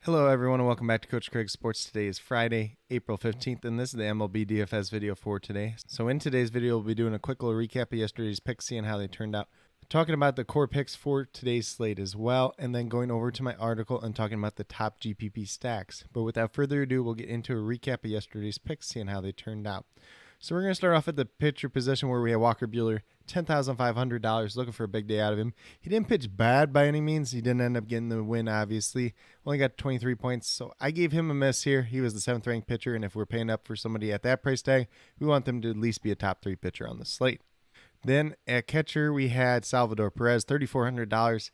Hello everyone and welcome back to Coach Craig Sports. Today is Friday, April 15th, and this is the MLB DFS video for today. So in today's video, we'll be doing a quick little recap of yesterday's picks, seeing how they turned out. Talking about the core picks for today's slate as well, and then going over to my article and talking about the top GPP stacks. But without further ado, we'll get into a recap of yesterday's picks, seeing how they turned out. So we're going to start off at the pitcher position where we have Walker Buehler, $10,500, looking for a big day out of him. He didn't pitch bad by any means. He didn't end up getting the win, obviously. Only got 23 points, so I gave him a miss here. He was the 7th-ranked pitcher, and if we're paying up for somebody at that price tag, we want them to at least be a top 3 pitcher on the slate. Then at catcher, we had Salvador Perez, $3,400.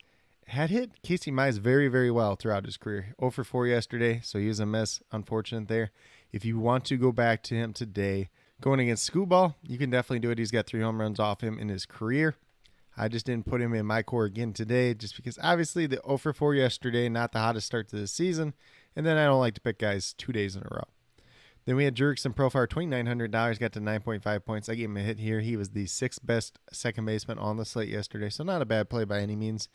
Had hit Casey Mize very, very well throughout his career. 0 for 4 yesterday, so he was a miss. Unfortunate there. If you want to go back to him today, going against Scooball, you can definitely do it. He's got 3 home runs off him in his career. I just didn't put him in my core again today just because obviously the 0 for 4 yesterday, not the hottest start to the season. And then I don't like to pick guys 2 days in a row. Then we had Jurickson Profar, $2,900, got to 9.5 points. I gave him a hit here. He was the 6th best second baseman on the slate yesterday, so not a bad play by any means.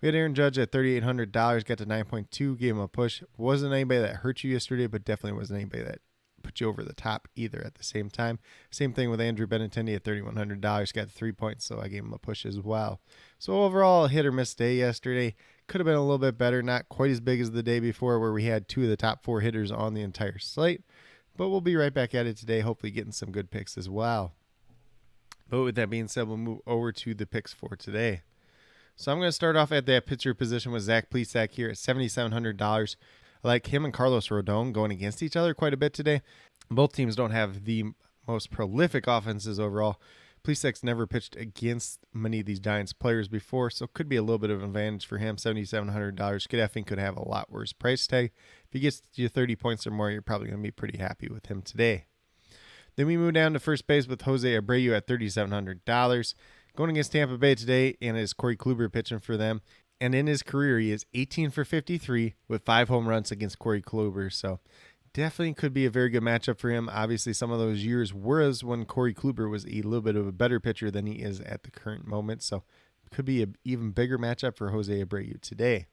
We had Aaron Judge at $3,800, got to 9.2, gave him a push. Wasn't anybody that hurt you yesterday, but definitely wasn't anybody that put you over the top either at the same time. Same thing with Andrew Benintendi at $3,100, got 3 points, so I gave him a push as well. So overall, a hit or miss day yesterday. Could have been a little bit better, not quite as big as the day before where we had 2 of the top 4 hitters on the entire slate. But we'll be right back at it today, hopefully getting some good picks as well. But with that being said, we'll move over to the picks for today. So I'm going to start off at that pitcher position with Zach Plesac here at $7,700. I like him and Carlos Rodon going against each other quite a bit today. Both teams don't have the most prolific offenses overall. Plesac's never pitched against many of these Giants players before, so it could be a little bit of an advantage for him. $7,700. I think could have a lot worse price tag. If he gets you 30 points or more, you're probably going to be pretty happy with him today. Then we move down to first base with Jose Abreu at $3,700. Going against Tampa Bay today, and it's Corey Kluber pitching for them. And in his career, he is 18 for 53 with 5 home runs against Corey Kluber. So definitely could be a very good matchup for him. Obviously, some of those years were when Corey Kluber was a little bit of a better pitcher than he is at the current moment. So could be an even bigger matchup for Jose Abreu today.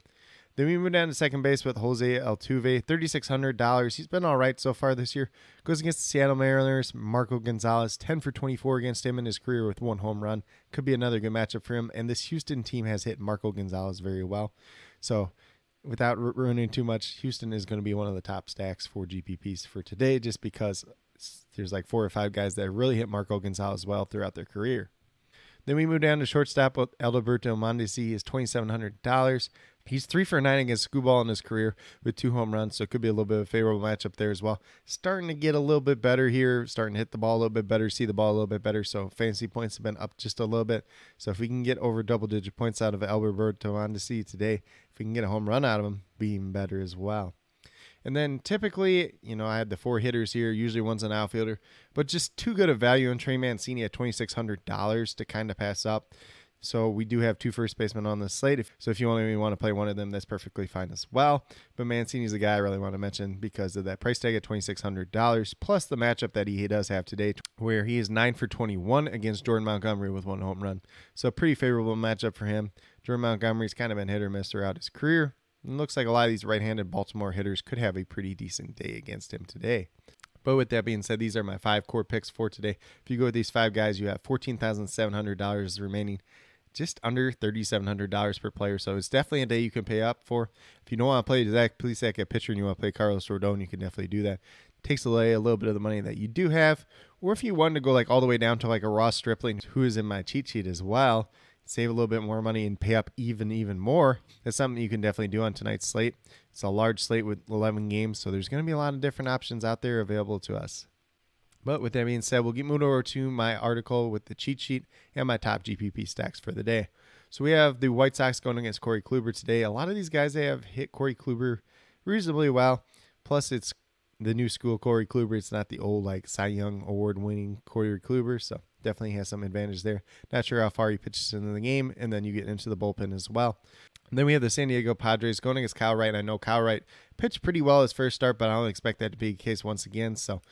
Then we move down to second base with Jose Altuve, $3,600. He's been all right so far this year. Goes against the Seattle Mariners. Marco Gonzalez, 10 for 24 against him in his career with 1 home run. Could be another good matchup for him. And this Houston team has hit Marco Gonzalez very well. So without ruining too much, Houston is going to be one of the top stacks for GPPs for today just because there's like 4 or 5 guys that really hit Marco Gonzalez well throughout their career. Then we move down to shortstop with Alberto Mondesi is $2,700. He's 3 for 9 against Scooball in his career with 2 home runs, so it could be a little bit of a favorable matchup there as well. Starting to get a little bit better here, starting to hit the ball a little bit better, see the ball a little bit better, so fantasy points have been up just a little bit. So if we can get over double-digit points out of Alberto Mondesi today, if we can get a home run out of him, be even better as well. And then typically, I had the 4 hitters here. Usually one's an outfielder. But just too good of value on Trey Mancini at $2,600 to kind of pass up. So we do have 2 first basemen on the slate. So if you only want to play one of them, that's perfectly fine as well. But Mancini's a guy I really want to mention because of that price tag at $2,600. Plus the matchup that he does have today where he is 9 for 21 against Jordan Montgomery with 1 home run. So a pretty favorable matchup for him. Jordan Montgomery's kind of been hit or miss throughout his career. It looks like a lot of these right-handed Baltimore hitters could have a pretty decent day against him today. But with that being said, these are my 5 core picks for today. If you go with these 5 guys, you have $14,700 remaining, just under $3,700 per player. So it's definitely a day you can pay up for. If you don't want to play Zach Plesac at pitcher and you want to play Carlos Rodon, you can definitely do that. Takes away a little bit of the money that you do have. Or if you wanted to go like all the way down to like a Ross Stripling, who is in my cheat sheet as well, save a little bit more money and pay up even more. That's something you can definitely do on tonight's slate. It's a large slate with 11 games, so there's going to be a lot of different options out there available to us. But with that being said, we'll get moved over to my article with the cheat sheet and my top GPP stacks for the day. So we have the White Sox going against Corey Kluber today. A lot of these guys, they have hit Corey Kluber reasonably well. Plus, it's the new school Corey Kluber. It's not the old like Cy Young award-winning Corey Kluber, so definitely has some advantage there. Not sure how far he pitches into the game, and then you get into the bullpen as well. And then we have the San Diego Padres going against Kyle Wright. I know Kyle Wright pitched pretty well his first start, but I don't expect that to be the case once again. So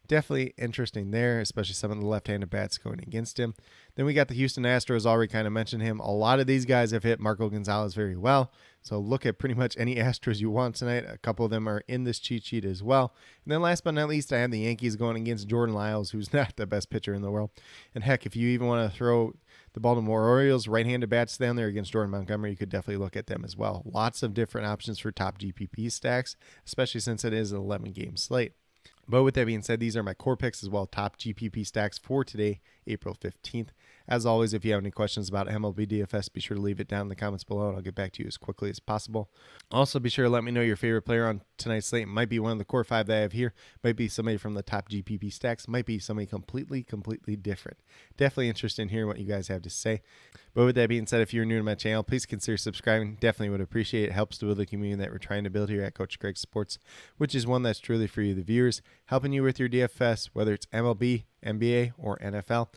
Definitely interesting there, especially some of the left-handed bats going against him. Then we got the Houston Astros, already kind of mentioned him. A lot of these guys have hit Marco Gonzalez very well. So look at pretty much any Astros you want tonight. A couple of them are in this cheat sheet as well. And then last but not least, I have the Yankees going against Jordan Lyles, who's not the best pitcher in the world. And heck, if you even want to throw the Baltimore Orioles right-handed bats down there against Jordan Montgomery, you could definitely look at them as well. Lots of different options for top GPP stacks, especially since it is an 11-game slate. But with that being said, these are my core picks as well, top GPP stacks for today, April 15th. As always, if you have any questions about MLB DFS, be sure to leave it down in the comments below, and I'll get back to you as quickly as possible. Also, be sure to let me know your favorite player on tonight's slate. It might be one of the core 5 that I have here. Might be somebody from the top GPP stacks. Might be somebody completely different. Definitely interested in hearing what you guys have to say. But with that being said, if you're new to my channel, please consider subscribing. Definitely would appreciate it. It helps to build the community that we're trying to build here at Coach Craig Sports, which is one that's truly for you, the viewers, helping you with your DFS, whether it's MLB, NBA, or NFL.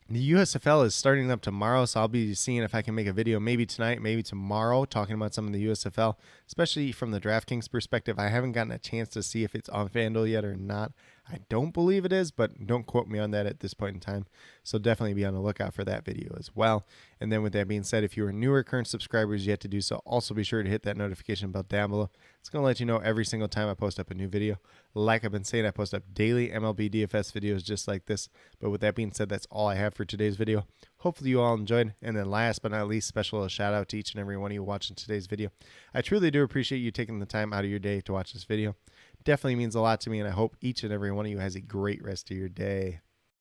The USFL is starting up tomorrow, so I'll be seeing if I can make a video maybe tonight, maybe tomorrow, talking about some of the USFL, especially from the DraftKings perspective. I haven't gotten a chance to see if it's on FanDuel yet or not. I don't believe it is, but don't quote me on that at this point in time. So definitely be on the lookout for that video as well. And then with that being said, if you are newer current subscribers yet to do so, also be sure to hit that notification bell down below. It's going to let you know every single time I post up a new video. Like I've been saying, I post up daily MLB DFS videos just like this. But with that being said, that's all I have for today's video. Hopefully you all enjoyed. And then last but not least, special shout out to each and every one of you watching today's video. I truly do appreciate you taking the time out of your day to watch this video. Definitely means a lot to me, and I hope each and every one of you has a great rest of your day.